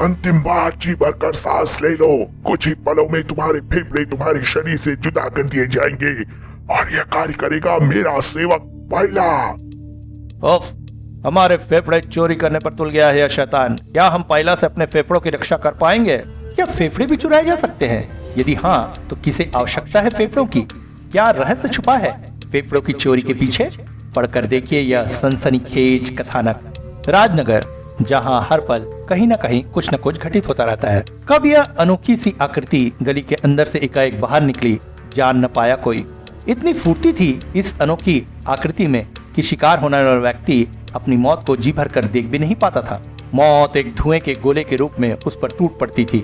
अंतिम बार जी भरकर सांस ले लो। कुछ ही पलों में तुम्हारे फेफड़े तुम्हारे शरीर से जुदा कर दिए जाएंगे और यह कार्य करेगा मेरा सेवक पाइला। ओफ, हमारे फेफड़े चोरी करने पर तुल गया है यह शैतान। क्या हम पाइला से अपने फेफड़ों की रक्षा कर पाएंगे? क्या फेफड़े भी चुराए जा सकते हैं? यदि हाँ, तो किसे आवश्यकता है फेफड़ों की? क्या रहस्य छुपा है फेफड़ों की चोरी के पीछे? पढ़कर देखिए यह सनसनीखेज कथानक राजनगर, जहां हर पल कहीं न कहीं कुछ न कुछ घटित होता रहता है। कब यह अनोखी सी आकृति गली के अंदर से एकाएक बाहर निकली, जान न पाया कोई। इतनी फुर्ती थी इस अनोखी आकृति में कि शिकार होने वाला व्यक्ति अपनी मौत को जी भर कर देख भी नहीं पाता था। मौत एक धुएं के गोले के रूप में उस पर टूट पड़ती थी।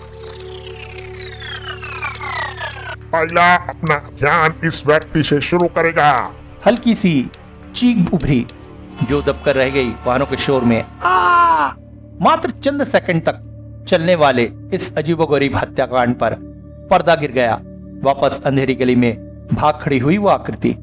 पाइला अपना अभियान इस व्यक्ति से शुरू करेगा। हल्की सी चीख उभरी जो दबकर रह गई वाहनों के शोर में। मात्र चंद सेकंड तक चलने वाले इस अजीबोगरीब हत्याकांड पर पर्दा गिर गया। वापस अंधेरी गली में भाग खड़ी हुई वो आकृति।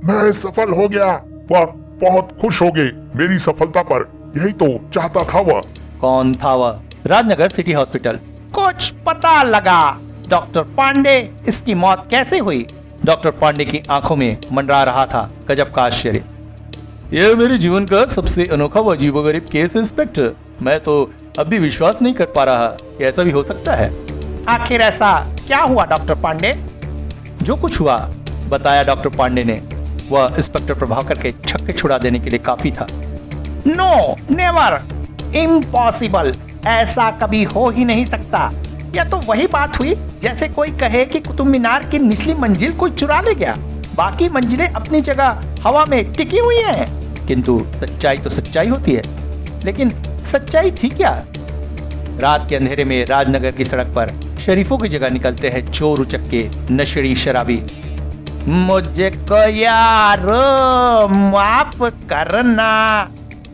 मैं सफल हो गया। वह बहुत खुश हो गए मेरी सफलता पर। यही तो चाहता था वह। कौन था वह? Rajnagar city hospital. कुछ पता लगा डॉक्टर पांडे, इसकी मौत कैसे हुई? डॉक्टर पांडे की आंखों में मंडरा रहा था गजब का आश्चर्य। यह मेरे जीवन का सबसे अनोखा व अजीबोगरीब केस है इंस्पेक्टर। मैं तो अब भी विश्वास नहीं कर पा रहा कि ऐसा भी हो सकता है। आखिर ऐसा क्या हुआ डॉक्टर पांडे? जो कुछ हुआ बताया डॉक्टर पांडे ने, वह इंस्पेक्टर प्रभाकर के छक्के छुड़ा देने के लिए काफी था। नो, नेवर, इम्पॉसिबल, ऐसा कभी हो ही नहीं सकता। यह तो वही बात हुई जैसे कोई कहे कि कुतुब मीनार की निचली मंजिल कोई चुरा ले गया, बाकी मंजिलें अपनी जगह हवा में टिकी हुई हैं। किंतु सच्चाई तो सच्चाई होती है। लेकिन सच्चाई थी क्या? रात के अंधेरे में राजनगर की सड़क पर शरीफों की जगह निकलते हैं चोर उचक्के नशेड़ी शराबी। मुझे को यार माफ करना,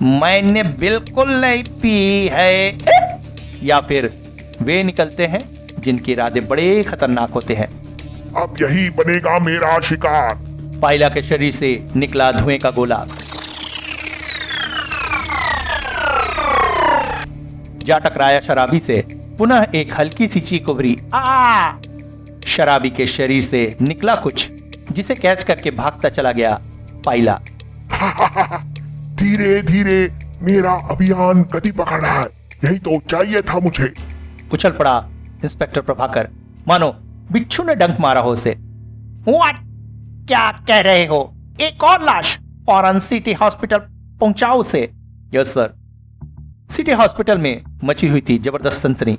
मैंने बिल्कुल नहीं पी है। या फिर वे निकलते हैं जिनके इरादे बड़े खतरनाक होते हैं। अब यही बनेगा मेरा शिकार। पाइला के शरीर से निकला धुएं का गोला जा टकराया शराबी से। पुनः एक हल्की सी चीख उभरी। शराबी के शरीर से निकला कुछ जिसे कैच करके भागता चला गया पाइला। धीरे धीरे मेरा अभियान गति पकड़ रहा है। यही तो चाहिए था मुझे। उछल पड़ा इंस्पेक्टर प्रभाकर, मानो बिच्छू ने डंक मारा हो उसे। व्हाट? क्या कह रहे हो? एक और लाश फौरन सिटी हॉस्पिटल पहुंचाओ उसे। Yes sir. सिटी हॉस्पिटल में मची हुई थी जबरदस्त सनसनी।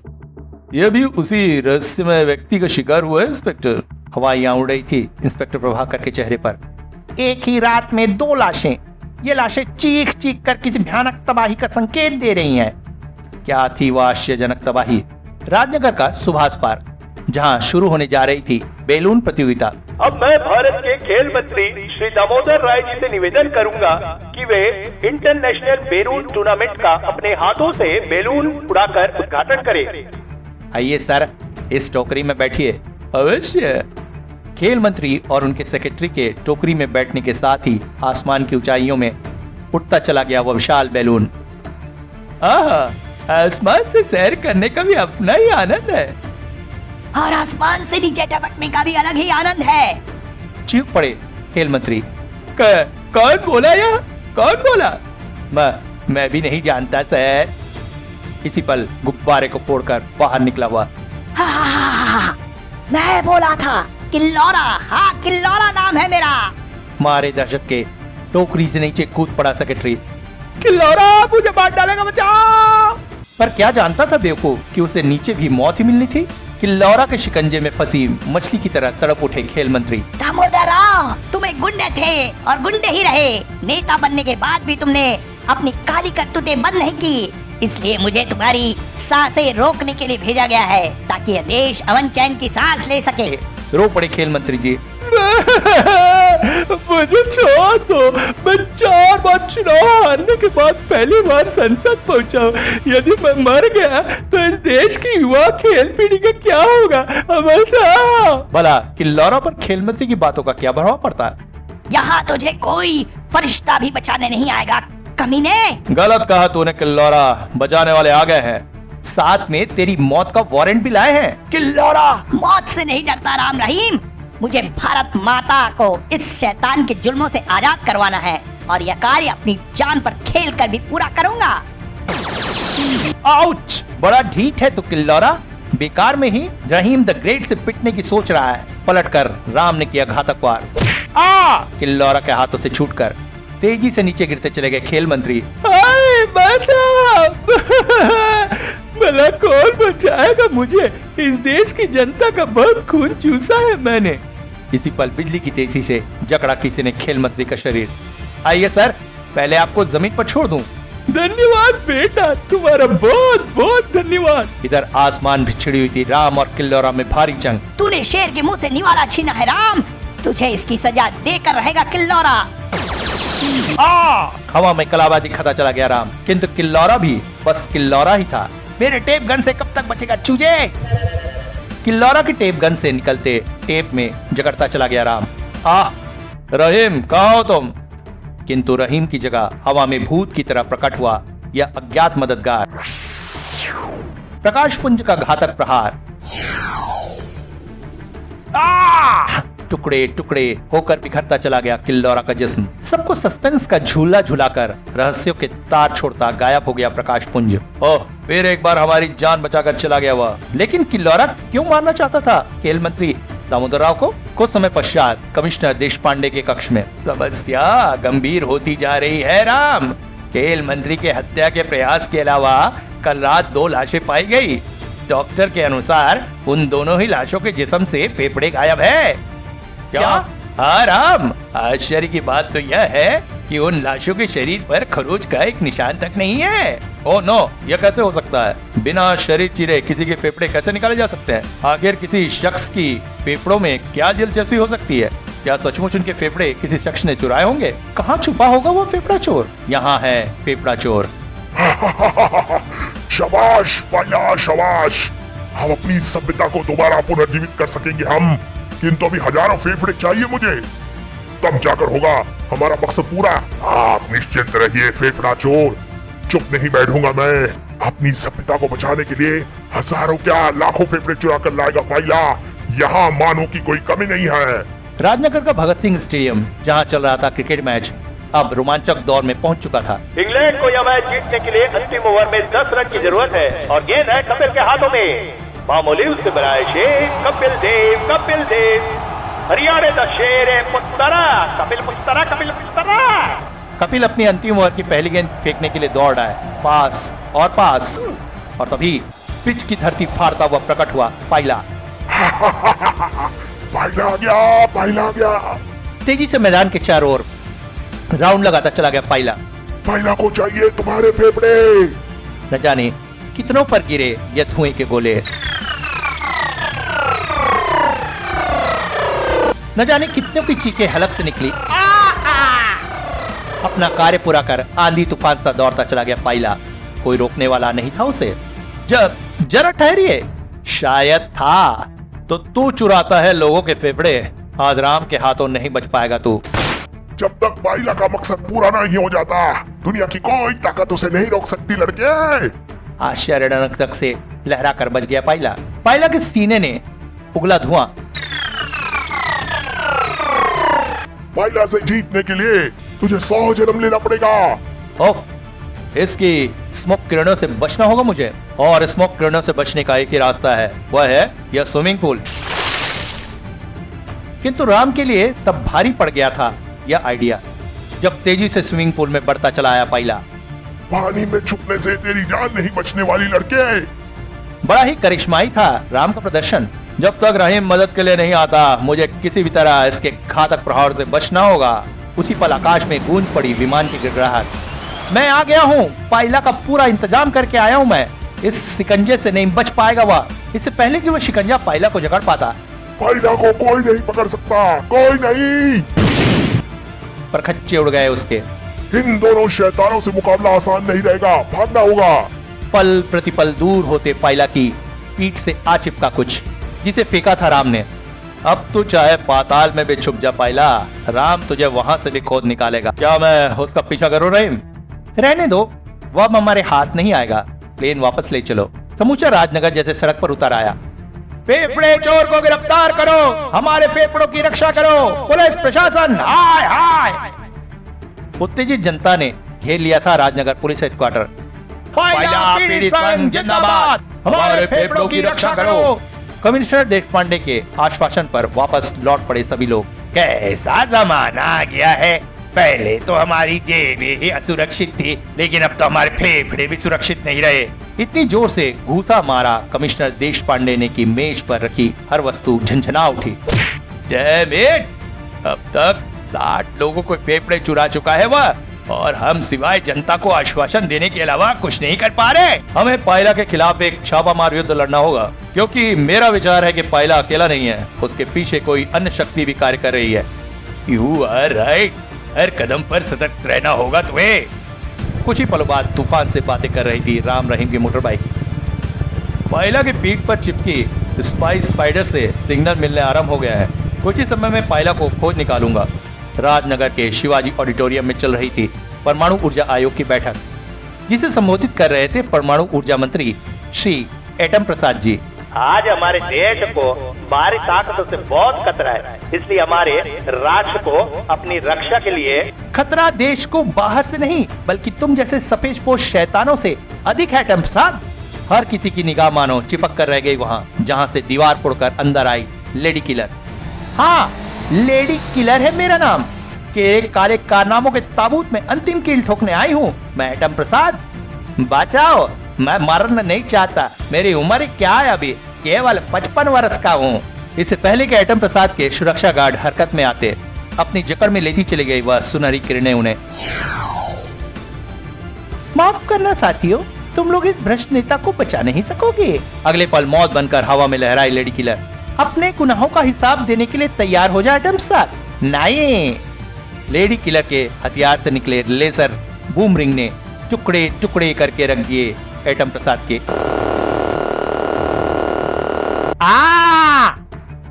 यह भी उसी रहस्यमय व्यक्ति का शिकार हुआ है इंस्पेक्टर। हवाइयां उड़ रही थी इंस्पेक्टर प्रभाकर के चेहरे पर। एक ही रात में 2 लाशें। ये लाशें चीख चीख कर किसी भयानक तबाही का संकेत दे रही हैं। क्या थी वह आश्चर्यजनक तबाही? राजनगर का सुभाष पार्क, जहां शुरू होने जा रही थी बैलून प्रतियोगिता। अब मैं भारत के खेल मंत्री श्री दामोदर राय जी से निवेदन करूंगा कि वे इंटरनेशनल बैलून टूर्नामेंट का अपने हाथों से बैलून उड़ाकर उद्घाटन करें। आइए सर, इस टोकरी में बैठिए। अवश्य। खेल मंत्री और उनके सेक्रेटरी के टोकरी में बैठने के साथ ही आसमान की ऊंचाइयों में उठता चला गया वह विशाल बैलून। आसमान से सैर करने का भी अपना ही आनंद है और आसमान से नीचे टपकने का भी अलग ही आनंद है। चीख पड़े खेल मंत्री। कौन बोला यह? कौन बोला? मैं भी नहीं जानता सर। इसी पल गुब्बारे को फोड़कर बाहर निकला हुआ। मैं बोला था किल्लौरा। हाँ, किल्लौरा नाम है मेरा। मारे दहशत के टोकरी से नीचे कूद पड़ा सेक्रेटरी। किल्लौरा मुझे मार डालेगा, बचाओ! पर क्या जानता था बेवकूफ कि उसे नीचे भी मौत ही मिलनी थी। किल्लौरा के शिकंजे में फंसी मछली की तरह तड़प उठे खेल मंत्री। दामोदर राव, तुम एक गुंडे थे और गुंडे ही रहे। नेता बनने के बाद भी तुमने अपनी काली करतूतें बंद नहीं की। इसलिए मुझे तुम्हारी सांसें रोकने के लिए भेजा गया है ताकि यह देश अमन चैन की सांस ले सके। रो पड़े खेल मंत्री जी। मुझे छोड़ दो। मैं 4 बार चुनाव हारने के बाद पहली बार संसद पहुंचा हूँ। यदि मैं मर गया तो इस देश की युवा खेल पीढ़ी का क्या होगा? भला किल्लौरा पर खेल मंत्री की बातों का क्या प्रभाव पड़ता है? यहाँ तुझे कोई फरिश्ता भी बचाने नहीं आएगा। कमीने। गलत कहा तूने किल्लौरा, बचाने वाले आ गए हैं, साथ में तेरी मौत का वारंट भी लाए हैं। किल्लौरा मौत से नहीं डरता राम रहीम, मुझे भारत माता को इस शैतान के जुल्मों से आजाद करवाना है और यह कार्य अपनी जान पर खेल कर भी पूरा करूंगा। आउच, बड़ा ढीठ है तू किल्लौरा, बेकार में ही रहीम द ग्रेट से पिटने की सोच रहा है। पलटकर राम ने किया घातक वार। किल्लौरा के हाथों से छूटकर तेजी से नीचे गिरते चले गए खेल मंत्री। भला कौन बचाएगा मुझे, इस देश की जनता का बहुत खून चूसा है मैंने। इसी पल बिजली की तेजी से जकड़ा किसी ने खेल मंत्री का शरीर। आइए सर, पहले आपको जमीन पर छोड़ दूं। धन्यवाद बेटा, तुम्हारा बहुत बहुत धन्यवाद। इधर आसमान भी छिड़ी हुई थी। राम और किल्लौरा में भारी जंग। तूने शेर के मुंह से निवाला छीना है राम, तुझे इसकी सजा देकर रहेगा किल्लौरा। हवा में कलाबाजी खाता चला गया राम, किंतु किल्लौरा भी बस किल्लौरा ही था। मेरे टेप गन से कब तक बचेगा चूजे। किल्लौरा की टेप गन से निकलते टेप में जकड़ता चला गया राम। रहीम, कहाँ हो तुम? किंतु रहीम की जगह हवा में भूत की तरह प्रकट हुआ यह अज्ञात मददगार। प्रकाश पुंज का घातक प्रहार। टुकड़े टुकड़े होकर बिखरता चला गया किल्लौरा का जिस्म। सबको सस्पेंस का झूला झूलाकर रहस्यों के तार छोड़ता गायब हो गया प्रकाश पुंज। ओह, फिर एक बार हमारी जान बचाकर चला गया वह। लेकिन किल्लौरा क्यों मारना चाहता था खेल मंत्री दामोदर राव को? कुछ समय पश्चात कमिश्नर देशपांडे के कक्ष में। समस्या गंभीर होती जा रही है राम। खेल मंत्री के हत्या के प्रयास के अलावा कल रात 2 लाशें पाई गई। डॉक्टर के अनुसार उन दोनों ही लाशों के जिस्म से फेफड़े गायब है। क्या? हाँ राम, आश्चर्य की बात तो यह है कि उन लाशों के शरीर पर खरोच का एक निशान तक नहीं है। ओह नो, यह कैसे हो सकता है? बिना शरीर चीरे किसी के फेफड़े कैसे निकाले जा सकते हैं? आखिर किसी शख्स की फेफड़ों में क्या दिलचस्पी हो सकती है? क्या सचमुच उनके फेफड़े किसी शख्स ने चुराए होंगे? कहाँ छुपा होगा वो फेफड़ा चोर? यहाँ है फेफड़ा चोर। शाबाश पायला, शाबाश। हम अपनी सभ्यता को दोबारा पुनर्जीवित कर सकेंगे हम, किंतु अभी हजारों फेफड़े चाहिए मुझे, तब जाकर होगा हमारा मकसद पूरा। आप निश्चिंत रहिए फेफड़ा चोर, चुप नहीं बैठूंगा मैं। अपनी सभ्यता को बचाने के लिए हजारों क्या लाखों फेफड़े चुरा कर लाएगा पायला। यहाँ मानो की कोई कमी नहीं है। राजनगर का भगत सिंह स्टेडियम, जहाँ चल रहा था क्रिकेट मैच, अब रोमांचक दौर में पहुंच चुका था। इंग्लैंड को यह मैच जीतने के लिए अंतिम ओवर में 10 रन की जरूरत है और गेंद है कपिल के हाथों में। मामूली उससे बनाए शेर कपिल देव, कपिल देव, हरियाणा दा शेर है पुस्तरा, कपिल पुस्तरा, कपिल पुस्तरा। कपिल अपनी अंतिम ओवर की पहली गेंद फेंकने के लिए दौड़ रहा है। पास और पास, और तभी पिच की धरती फाड़ता हुआ प्रकट हुआ पायला। पायला आ गया, पायला आ गया। तेजी से मैदान के चारों ओर राउंड लगाता चला गया पायला। पायला को चाहिए तुम्हारे फेफड़े। न जाने कितनों पर गिरे ये धुएं के गोले, न जाने कितनों की चीखें हलक से निकली। अपना कार्य पूरा कर आंधी तूफान सा दौड़ता चला गया पायला। कोई रोकने वाला नहीं था उसे। जरा ठहरिए, शायद था। तो तू चुराता है लोगों के फेफड़े, आज राम के हाथों नहीं बच पाएगा तू। जब तक पायला का मकसद पूरा नहीं हो जाता, दुनिया की कोई ताकत उसे नहीं रोक सकती लड़के। आश्चर्यजनक से लहरा कर बच गया पायला। पायला के सीने ने उगला धुआं। पायला से जीतने के लिए तुझे 100 जन्म लेना पड़ेगा। ओफ, इसकी स्मोक किरणों से बचना होगा मुझे, और स्मोक किरणों से बचने का एक ही रास्ता है, वह है यह स्विमिंग पूल। किंतु राम के लिए तब भारी पड़ गया था यह आइडिया, जब तेजी से स्विमिंग पूल में बढ़ता चला आया पायला। पानी में छुपने से तेरी जान नहीं बचने वाली लड़के। बड़ा ही करिश्माई था राम का प्रदर्शन। जब तक रहीम मदद के लिए नहीं आता, मुझे किसी भी तरह इसके घातक प्रहार से बचना होगा। उसी पल आकाश में गूंज पड़ी विमान की गिड़गिड़ाहट। मैं आ गया हूँ, पायला का पूरा इंतजाम करके आया हूँ मैं। इस शिकंजे से नहीं बच पाएगा वह, इससे पहले कि वह शिकंजा पायला को जकड़ पाता। पायला को कोई नहीं पकड़ सकता, कोई नहीं। पर खच्चे उड़ गए उसके। इन दोनों शैतानों से मुकाबला आसान नहीं रहेगा, भागना होगा। पल प्रतिपल दूर होते पायला की पीठ से आ चिपका कुछ, जिसे फेंका था राम ने। अब तू चाहे पाताल में भी छुप जा पायला, राम तुझे वहां से भी खोद निकालेगा। क्या मैं उसका पीछा करूं रहीम? रहने दो, वो अब हमारे हाथ नहीं आएगा। प्लेन वापस ले चलो। समूचा राजनगर जैसे सड़क पर उतर आया। फेफड़े चोर को गिरफ्तार करो, हमारे फेफड़ों की रक्षा करो, पुलिस प्रशासन हाय हाय। उत्तेजित जनता ने घेर लिया था राजनगर पुलिस हेडक्वार्टर। पायला पीड़ित संघ जिंदाबाद, हमारे फेफड़ों की रक्षा करो। कमिश्नर देशपांडे के आश्वासन पर वापस लौट पड़े सभी लोग। कैसा जमाना आ गया है, पहले तो हमारी जेबें ही असुरक्षित थी, लेकिन अब तो हमारे फेफड़े भी सुरक्षित नहीं रहे। इतनी जोर से घूसा मारा कमिश्नर देशपांडे ने कि मेज पर रखी हर वस्तु झंझना उठी। डैम इट, अब तक 60 लोगों को फेफड़े चुरा चुका है वह, और हम सिवाय जनता को आश्वासन देने के अलावा कुछ नहीं कर पा रहे। हमें पायला के खिलाफ एक छापामार युद्ध लड़ना होगा, क्योंकि मेरा विचार है कि पायला अकेला नहीं है, उसके पीछे कोई अन्य शक्ति भी कार्य कर रही है। यू आर राइट, हर कदम पर सतर्क रहना होगा तुम्हें। कुछ ही पलों बाद तूफान से बातें कर रही थी राम रहीम की मोटर बाइक। पायला की पीठ पर चिपकी स्पाई स्पाइडर से सिग्नल मिलने आरंभ हो गया है। कुछ ही समय में पायला को खोज निकालूंगा। राजनगर के शिवाजी ऑडिटोरियम में चल रही थी परमाणु ऊर्जा आयोग की बैठक, जिसे संबोधित कर रहे थे परमाणु ऊर्जा मंत्री श्री एटम प्रसाद जी। आज हमारे देश को बाहरी ताकतों से बहुत खतरा है, इसलिए हमारे राष्ट्र को अपनी रक्षा के लिए खतरा देश को बाहर से नहीं, बल्कि तुम जैसे सफेदपोश शैतानों से अधिक है एटम प्रसाद। हर किसी की निगाह मानो चिपक कर रह गई वहाँ, जहाँ से दीवार फोड़कर अंदर आई लेडी किलर। हाँ, लेडी किलर है मेरा नाम, के काले कारनामों के ताबूत में अंतिम कील ठोकने आई हूँ मैं एटम प्रसाद। बचाओ, मैं मरना नहीं चाहता, मेरी उम्र क्या है अभी, केवल 55 वर्ष का हूँ। इससे पहले के एटम प्रसाद के सुरक्षा गार्ड हरकत में आते, अपनी जकड़ में लेती चली गई वह सुनहरी किरणें उन्हें। माफ करना साथियों, तुम लोग इस भ्रष्ट नेता को बचा नहीं सकोगे। अगले पल मौत बनकर हवा में लहराई लेडी किलर। अपने गुनाहों का हिसाब देने के लिए तैयार हो जाए एटम प्रसाद। नहीं, लेडी किलर के हथियार से निकले लेजर बूम रिंग ने टुकड़े टुकड़े करके रख दिए एटम प्रसाद के।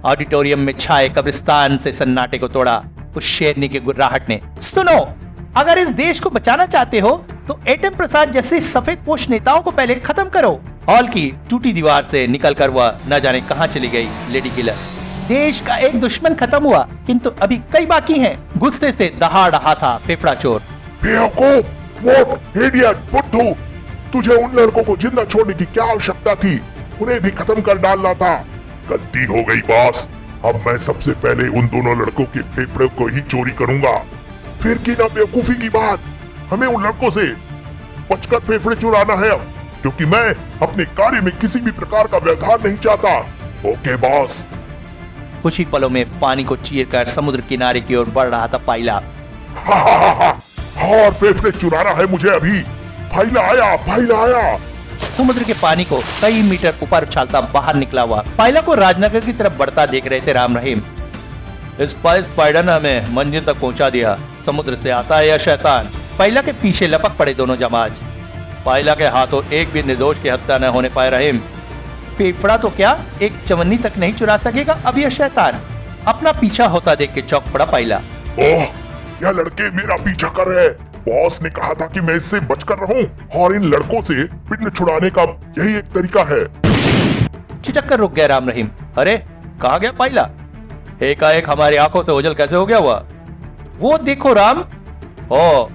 ऑडिटोरियम में छाए कब्रिस्तान से सन्नाटे को तोड़ा उस शेरनी के गुर्राहट ने। सुनो, अगर इस देश को बचाना चाहते हो तो एटम प्रसाद जैसे सफेद पोश नेताओं को पहले खत्म करो। हॉल की टूटी दीवार से निकलकर वह न जाने कहां चली गई लेडी किलर। देश का एक दुश्मन खत्म हुआ, किंतु अभी कई बाकी हैं। गुस्से से दहाड़ रहा था फेफड़ा चोर। बेवकूफ, वोट, इडियट, बुद्धू, तुझे उन लड़कों को जिंदा छोड़ने की क्या आवश्यकता थी? उन्हें भी खत्म कर डालना था। गलती हो गई बॉस, अब मैं सबसे पहले उन दोनों लड़कों के फेफड़े को ही चोरी करूंगा। फिर की ना बेवकूफी की बात, हमें उन लड़कों से बचकर फेफड़े चुराना है अब, क्योंकि मैं अपने कार्य में किसी भी प्रकार का व्यवधान नहीं चाहता। Okay boss. कुछ ही पलों में पानी को चीरकर समुद्र किनारे की ओर बढ़ रहा था पायला। और फेफड़े चुराना है मुझे अभी। पायला आया, पायला आया। समुद्र के पानी को कई मीटर ऊपर उछालता बाहर निकला हुआ पायला को राजनगर की तरफ बढ़ता देख रहे थे राम रहीम। स्पाइडर ने हमें मंजिल तक पहुंचा दिया। समुद्र से आता है या शैतान? पायला के पीछे लपक पड़े दोनों जमाज। पायला के हाथों एक भी निर्दोष की हत्या न होने पाए रहीम। फेफड़ा तो क्या, एक चवन्नी तक नहीं चुरा सकेगा अब यह शैतान। अपना पीछा होता देख के चौंक पड़ा पायला। ओह, यह लड़के मेरा पीछा कर रहे हैं। बॉस ने कहा था कि मैं इससे बचकर रहूं, और इन लड़कों से पिंड छुड़ाने का यही एक तरीका है। छिटक कर रुक गया राम रहीम। अरे कहाँ गया पायला? एकाएक हमारी आंखों से ओझल कैसे हो गया हुआ? वो देखो राम, ओ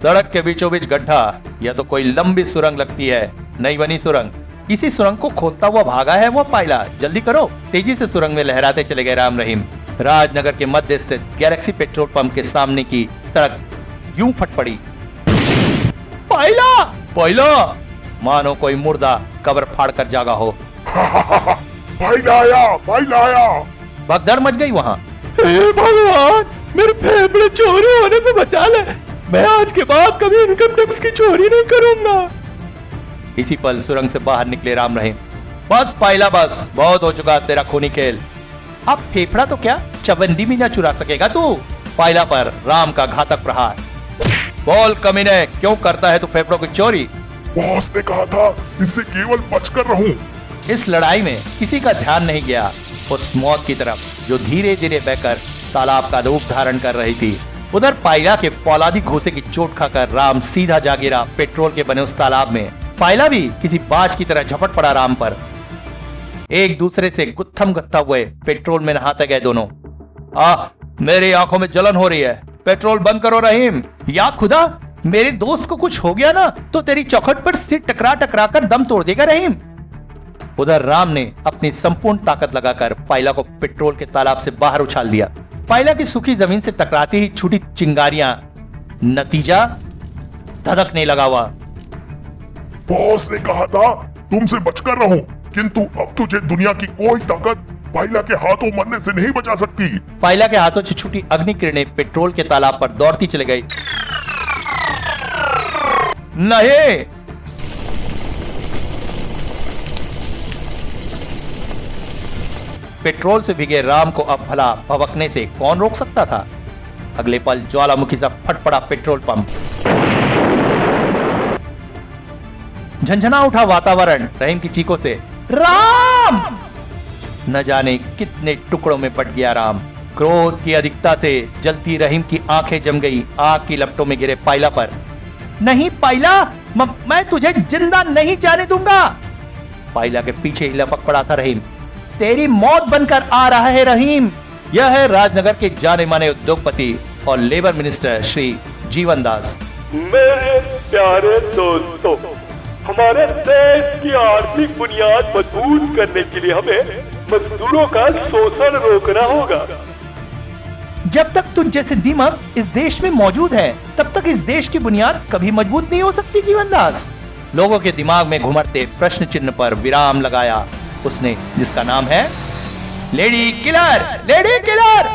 सड़क के बीचों बीच गड्ढा, यह तो कोई लंबी सुरंग लगती है, नई बनी सुरंग। इसी सुरंग को खोदता हुआ भागा है वो पायला। जल्दी करो। तेजी से सुरंग में लहराते चले गए राम रहीम। राजनगर के मध्य स्थित गैलेक्सी पेट्रोल पंप के सामने की सड़क यूं फट पड़ी। पायला, पायला, मानो कोई मुर्दा कब्र फाड़ कर जागा हो। पायला आया, पायला आया। भगदड़ मच गई वहां। हे भगवान, मेरे फेफड़े चोरी होने से बचा ले। मैं आज के बाद कभी इनकम टैक्स की चोरी नहीं करूंगा। इसी पल सुरंग से बाहर निकले राम रहीम। बस पायला, बस बहुत हो चुका तेरा खूनी खेल। अब फेफड़ा तो क्या, चवन्नी भी न चुरा सकेगा तू। पायला पर राम का घातक प्रहार। बोल कमीने, क्यों करता है तू फेफड़ों की चोरी? बॉस ने कहा था इससे केवल बचकर रहूं। इस लड़ाई में किसी का ध्यान नहीं गया उस मौत की तरफ जो धीरे धीरे बहकर तालाब का रूप धारण कर रही थी। उधर पायला के फौलादी घोंसे की चोट खाकर राम सीधा जा गिरा पेट्रोल के बने उस तालाब में। पायला भी किसी बाज की तरह झपट पड़ा राम पर। एक दूसरे से गुत्थम गुत्था हुए पेट्रोल में नहाते गए दोनों। मेरी आंखों में जलन हो रही है, पेट्रोल बंद करो रहीम। या खुदा, मेरे दोस्त को कुछ हो गया ना तो तेरी चौखट पर सिर टकरा टकरा कर दम तोड़ देगा रहीम। उधर राम ने अपनी संपूर्ण ताकत लगाकर पायला को पेट्रोल के तालाब से बाहर उछाल दिया। पायला की सूखी जमीन से टकराती ही छूटी चिंगारियां, नतीजा धधकने लगा हुआ। बॉस ने कहा था तुमसे बचकर रहो, किंतु अब तुझे दुनिया की कोई ताकत पायला के हाथों मरने से नहीं बचा सकती। पायला के हाथों से छूटी अग्नि किरणें पेट्रोल के तालाब पर दौड़ती चली गई। नहीं, पेट्रोल से भीगे राम को अब भला भभकने से कौन रोक सकता था। अगले पल ज्वालामुखी सा फट पड़ा पेट्रोल पंप। झंझना उठा वातावरण रहीम की चीखों से। राम! न जाने कितने टुकड़ों में बट गया राम। क्रोध की अधिकता से जलती रहीम की आंखें जम गई आग की लपटों में गिरे पायला पर। नहीं पायला, मैं तुझे जिंदा नहीं जाने दूंगा। पायला के पीछे ही लपक पड़ा था रहीम। तेरी मौत बनकर आ रहा है रहीम। यह है राजनगर के जाने माने उद्योगपति और लेबर मिनिस्टर श्री जीवन दास। मेरे प्यारे दोस्तों, हमारे देश की आर्थिक बुनियाद मजबूत करने के लिए हमें मजदूरों का शोषण रोकना होगा। जब तक तुझ जैसे दिमाग इस देश में मौजूद है, तब तक इस देश की बुनियाद कभी मजबूत नहीं हो सकती जीवन दास। लोगों के दिमाग में घुमरते प्रश्न चिन्ह पर विराम लगाया उसने, जिसका नाम है लेडी किलर। Lady killer!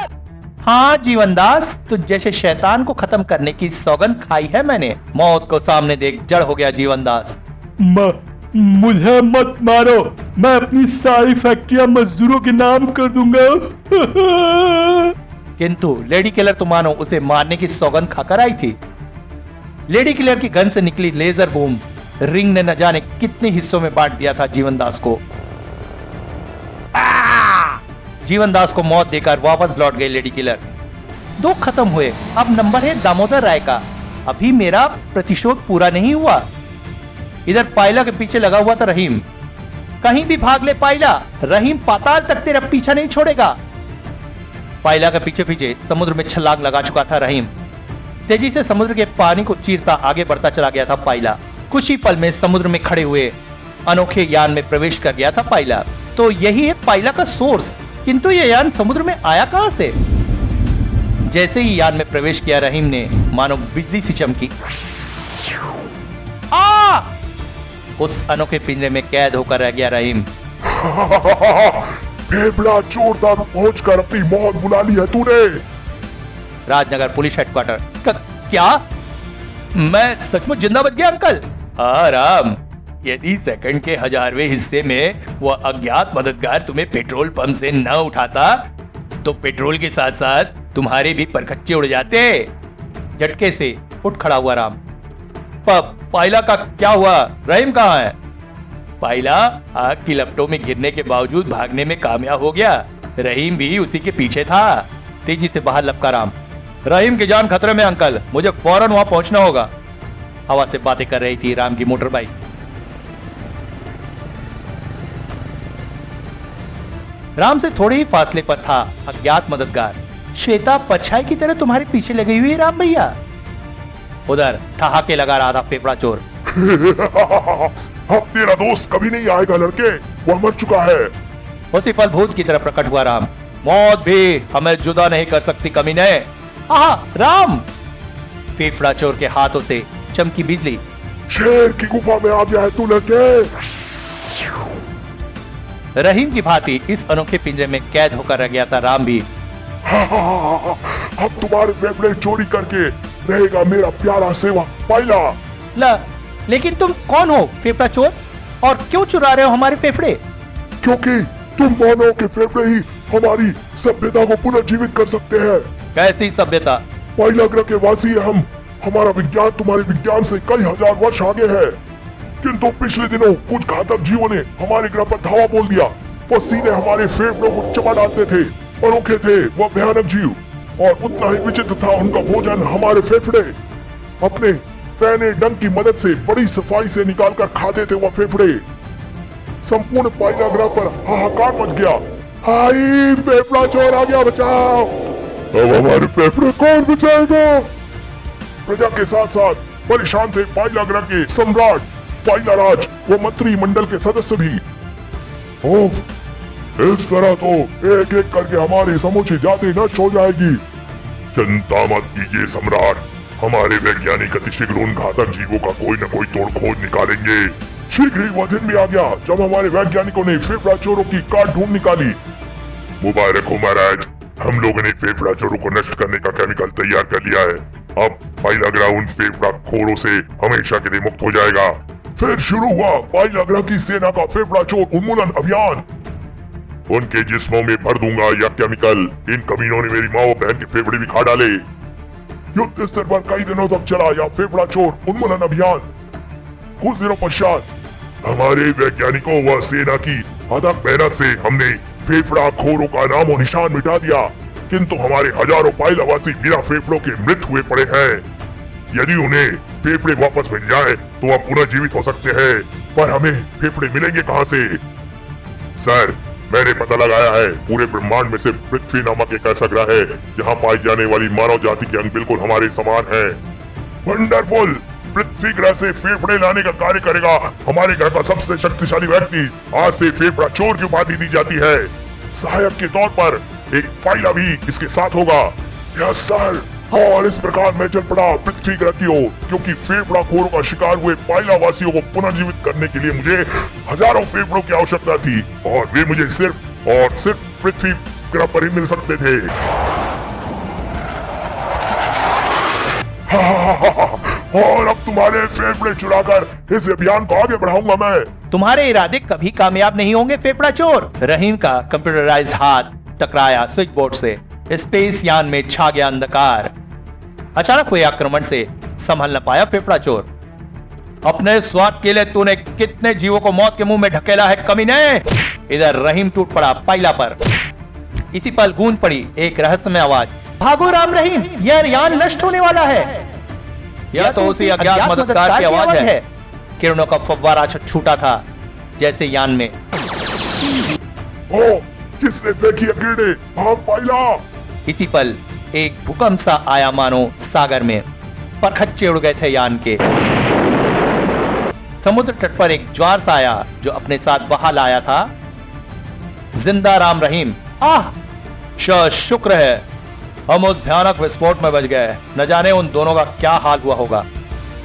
हाँ जीवन दास, तुझ जैसे शैतान को खत्म करने की सौगंध खाई है मैंने। मौत को सामने देख जड़ हो गया जीवन दास। मुझे मत मारो, मैं अपनी सारी फैक्ट्रियां मजदूरों के नाम कर दूंगा। किंतु लेडी किलर तो मानो उसे मारने की सौगंध खाकर आई थी। लेडी किलर की गन से निकली लेजर बूम रिंग ने न जाने कितने हिस्सों में बांट दिया था जीवन दास को। जीवन दास को मौत देकर वापस लौट गई लेडी किलर। दो खत्म हुए, अब नंबर है दामोदर राय का। अभी मेरा प्रतिशोध पूरा नहीं हुआ। इधर पायला के पीछे लगा हुआ था रहीम। कहीं भी भाग ले पायला, रहीम पाताल तक तेरा पीछा नहीं छोड़ेगा। पायला के पीछे पीछे समुद्र में छलांग लगा चुका था रहीम। तेजी से समुद्र के पानी को चीरता आगे बढ़ता चला गया था पायला। कुछ ही पल में समुद्र में खड़े हुए अनोखे यान में प्रवेश कर गया था पायला। तो यही है पायला का सोर्स। किंतु यह यान समुद्र में आया कहां से? जैसे ही यान में प्रवेश किया रहीम ने मानो बिजली सी चमकी। उस अनोखे पिंजरे में कैद होकर रह गया रहीम। फेफड़ा जोरदार पहुंचकर अपनी मौत बुला ली है तूने। Rajnagar police headquarter. क्या मैं सचमुच जिंदा बच गया अंकल? राम, यदि सेकंड के 1000वें हिस्से में वह अज्ञात मददगार तुम्हें पेट्रोल पंप से न उठाता तो पेट्रोल के साथ साथ तुम्हारे भी परखच्चे उड़ जाते। झटके से उठ खड़ा हुआ राम। पायला का क्या हुआ? रहीम कहाँ है? पायला आग की लपटों में गिरने के बावजूद भागने में कामयाब हो गया। रहीम भी उसी के पीछे था। तेजी से बाहर लपका राम। रहीम की जान खतरे में अंकल, मुझे फौरन वहां पहुंचना होगा। हवा से बातें कर रही थी राम की मोटर बाइक। राम से थोड़े ही फासले पर था अज्ञात मददगार। श्वेता परछाई की तरह तुम्हारे पीछे लगी हुई है राम भैया। उधर ठहाके लगा रहा था फेफड़ा चोर। अब तेरा दोस्त कभी नहीं आएगा लड़के, वह मर चुका है। उसी पल भूत की तरह प्रकट हुआ राम। मौत भी हमें जुदा नहीं कर सकती कमीने। राम! फेफड़ा चोर के हाथों से चमकी बिजली। शेर की गुफा में आ गया है तू लड़के। रहीम की भांति इस अनोखे पिंजरे में कैद होकर रह गया था राम भी। अब तुम्हारे फेफड़े चोरी करके रहेगा मेरा प्यारा सेवा पायला। लेकिन तुम कौन हो फेफड़ा चोर, और क्यों चुरा रहे हो हमारे फेफड़े? क्योंकि तुम मानव के फेफड़े ही हमारी सभ्यता को पुनर्जीवित कर सकते हैं। कैसी सभ्यता? पायला ग्रह के वासी हम। हमारा विज्ञान तुम्हारे विज्ञान से कई हजार वर्ष आगे है। किंतु पिछले दिनों कुछ घातक जीवों ने हमारे ग्रह पर धावा बोल दिया। वो सीधे हमारे फेफड़ों को चबा डालते थे। अनोखे थे वह भयानक जीव, और उतना ही विचित्र था उनका भोजन। हमारे फेफड़े अपने पैने डंक की मदद से बड़ी सफाई से निकालकर खाते थे वह फेफड़े। संपूर्ण पाइला ग्रह पर हाहाकार मच गया। हाय, फेफड़ा चोर आ गया, बचाओ! अब हमारे फेफड़े कौन बचाएगा? प्रजा के साथ साथ परेशान थे पाइला ग्रह के सम्राट पाइला राज व मंत्री मंडल के सदस्य भी। ओफ, इस तरह तो एक एक करके हमारी समूची जाति नष्ट हो जाएगी। चिंता मत कीजिए सम्राट, हमारे वैज्ञानिक अतिशीघ्र उन घातक जीवों का कोई न कोई तोड़ खोज निकालेंगे। शीघ्र ही वह दिन भी आ गया जब हमारे वैज्ञानिकों ने फेफड़ा चोरों की काट ढूंढ निकाली। मुबारक हो महाराज, हम लोगों ने फेफड़ा चोरों को नष्ट करने का केमिकल तैयार कर लिया है। अब पाइला ग्रह उन फेफड़ा खोरों से हमेशा के लिए मुक्त हो जाएगा। फिर शुरू हुआ पाइला ग्रह की सेना का फेफड़ा चोर उन्मूलन अभियान। उनके जिस्मों में भर दूंगा यह केमिकल। इन कमीनों ने मेरी माँ और बहन के फेफड़े भी खा डाले। युद्ध स्तर पर कई दिनों तक चला यह फेफड़ा चोर उन्मूलन अभियान। कुछ दिनों पश्चात हमारे वैज्ञानिकों व सेना की अथक मेहनत से हमने फेफड़ा खोरों का नामो निशान मिटा दिया, किंतु हमारे हजारों पाइलावासी बिना फेफड़ों के मृत हुए पड़े हैं। यदि उन्हें फेफड़े वापस मिल जाए तो वह पुनः जीवित हो सकते हैं, पर हमें फेफड़े मिलेंगे कहां से? सर, मैंने पता लगाया है, पूरे ब्रह्मांड में से पृथ्वी नामक एक ऐसा ग्रह है जहां पाई जाने वाली मानव जाति के अंग बिल्कुल हमारे समान हैं। वंडरफुल! पृथ्वी ग्रह से फेफड़े लाने का कार्य करेगा हमारे ग्रह का सबसे शक्तिशाली व्यक्ति। आज से फेफड़ा चोर की उपाधि दी जाती है। सहायक के तौर पर एक पाइला भी इसके साथ होगा। Yes sir. और इस प्रकार मैं चल पड़ा पृथ्वी ग्रह की ओर, क्योंकि फेफड़ा खोरों का शिकार हुए पाइला वासियों को पुनर्जीवित करने के लिए मुझे हजारों फेफड़ों की आवश्यकता थी, और वे मुझे सिर्फ और सिर्फ पृथ्वी ग्रह पर ही मिल सकते थे। और अब तुम्हारे फेफड़े चुराकर इस अभियान को आगे बढ़ाऊंगा मैं। तुम्हारे इरादे कभी कामयाब नहीं होंगे फेफड़ा चोर। रहीम का कंप्यूटराइज हाथ टकराया स्विच बोर्ड से। स्पेस यान में छा गया अंधकार। अचानक हुए आक्रमण से संभल न पाया फेफड़ा चोर। अपने स्वार्थ के लिए तूने कितने जीवों को मौत के मुंह में ढकेला है कमीने। इधर रहीम टूट पड़ा पाइला पर। इसी पल गूंज पड़ी एक रहस्यमय आवाज, भागो राम रहीम, यह यान नष्ट होने वाला है। यह तो उसी अज्ञात मददगार की आवाज है। किरणों का फव्वारा छूटा था जैसे यान में। ओ, किसने फेंकी किरणें? भाग पाइला। इसी पल एक भूकंप सा आया, मानो सागर में परखच्चे उड़ गए थे यान के। समुद्र तट पर एक ज्वार सा आया जो अपने साथ बहा लाया था जिंदा राम रहीम। आह, शुक्र है हम उस भयानक विस्फोट में बच गए। न जाने उन दोनों का क्या हाल हुआ होगा।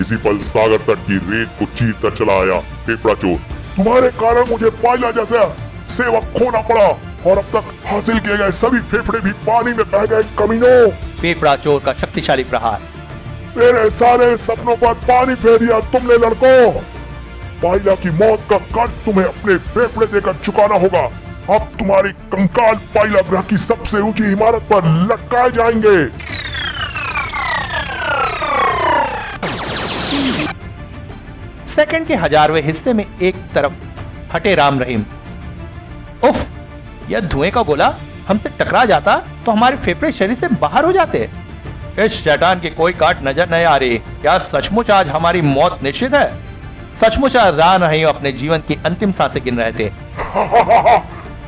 इसी पल सागर तट की रेत को चीरकर चला आया फेफड़ा चोर। तुम्हारे कारण मुझे पाइला जैसा सेवक खोना पड़ा, और अब तक हासिल किए गए सभी फेफड़े भी पानी में बह गए कमीनों। फेफड़ा चोर का शक्तिशाली प्रहार। मेरे सारे सपनों पर पानी फेर दिया तुमने लड़कों। पाइला की मौत का कर्ज तुम्हें अपने फेफड़े देकर चुकाना होगा। अब तुम्हारी कंकाल पाइला ग्रह की सबसे ऊंची इमारत पर लटकाए जाएंगे। सेकंड के हजारवें हिस्से में एक तरफ हटे राम रहीम। उफ, यह धुएं का गोला हमसे टकरा जाता तो हमारे फेफड़े शरीर से बाहर हो जाते। इस शैतान की कोई काट नजर नहीं आ रही। क्या सचमुच आज हमारी मौत निश्चित है? सचमुच आज राम रहीम अपने जीवन की अंतिम सांसें गिन रहे थे।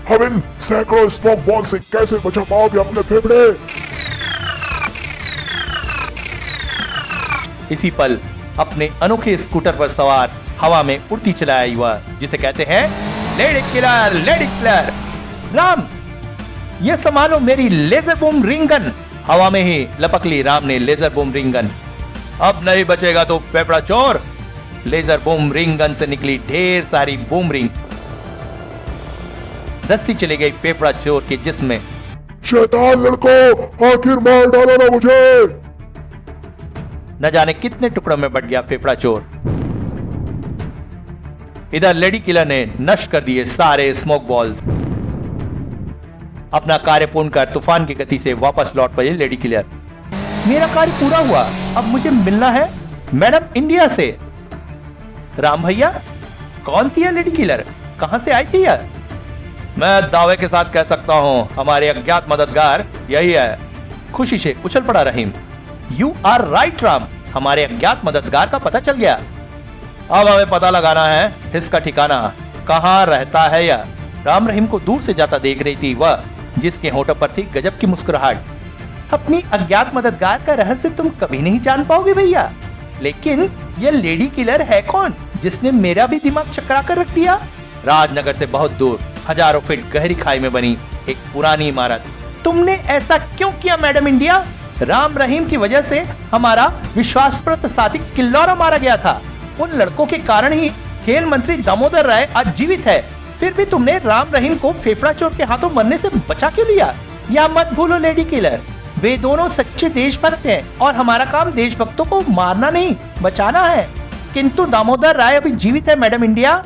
हम इन सैकड़ों स्मोक बॉल से कैसे बचा पाओगे अपने फेफड़े? इसी पल अपने अनोखे स्कूटर पर सवार हवा में उड़ती चला आई युवा, जिसे कहते हैं lady killer, lady killer. Ram, ये संभालो मेरी लेजर बूम रिंग गन। हवा में ही लपक ली राम ने लेजर बूम रिंग गन। अब नहीं बचेगा तो फेफड़ा चोर। लेजर बूम रिंग गन से निकली ढेर सारी बूम रिंग। रस्सी चली गई फेफड़ा चोर के जिस्म में। शैतान लड़कों, आखिर मार डालो ना मुझे। न जाने कितने टुकड़ों में बट गया फेफड़ा चोर। इधर लेडी किलर ने नष्ट कर दिए सारे स्मोक बॉल्स। अपना कार्य पूर्ण कर तूफान की गति से वापस लौट पड़ी लेडी किलर। मेरा कार्य पूरा हुआ, अब मुझे मिलना है मैडम इंडिया से। राम भैया, कौन थी यह लेडी किलर? कहां से आई थी यह? मैं दावे के साथ कह सकता हूं हमारे अज्ञात मददगार यही है। खुशी से उछल पड़ा रहीम। यू आर राइट राम, हमारे अज्ञात मददगार का पता चल गया। अब हमें पता लगाना है इसका ठिकाना कहाँ रहता है। या राम रहीम को दूर से जाता देख रही थी वह, जिसके होठों पर थी गजब की मुस्कुराहट। अपनी अज्ञात मददगार का रहस्य तुम कभी नहीं जान पाओगे भैया, लेकिन यह लेडी किलर है कौन जिसने मेरा भी दिमाग चकरा कर रख दिया। राजनगर से बहुत दूर हजारों फीट गहरी खाई में बनी एक पुरानी इमारत। तुमने ऐसा क्यों किया मैडम इंडिया? राम रहीम की वजह से हमारा विश्वासप्रत साथी किल्लौरा मारा गया था। उन लड़कों के कारण ही खेल मंत्री दामोदर राय आज जीवित है। फिर भी तुमने राम रहीम को फेफड़ा चोर के हाथों मरने से बचा क्यों लिया? या मत भूलो लेडी किलर, वे दोनों सच्चे देशभक्त हैं और हमारा काम देशभक्तों को मारना नहीं बचाना है। किंतु दामोदर राय अभी जीवित है मैडम इंडिया।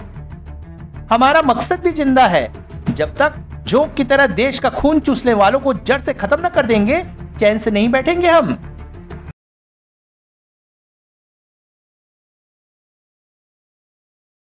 हमारा मकसद भी जिंदा है। जब तक जोक की तरह देश का खून चूसने वालों को जड़ से खत्म न कर देंगे चैन से नहीं बैठेंगे हम।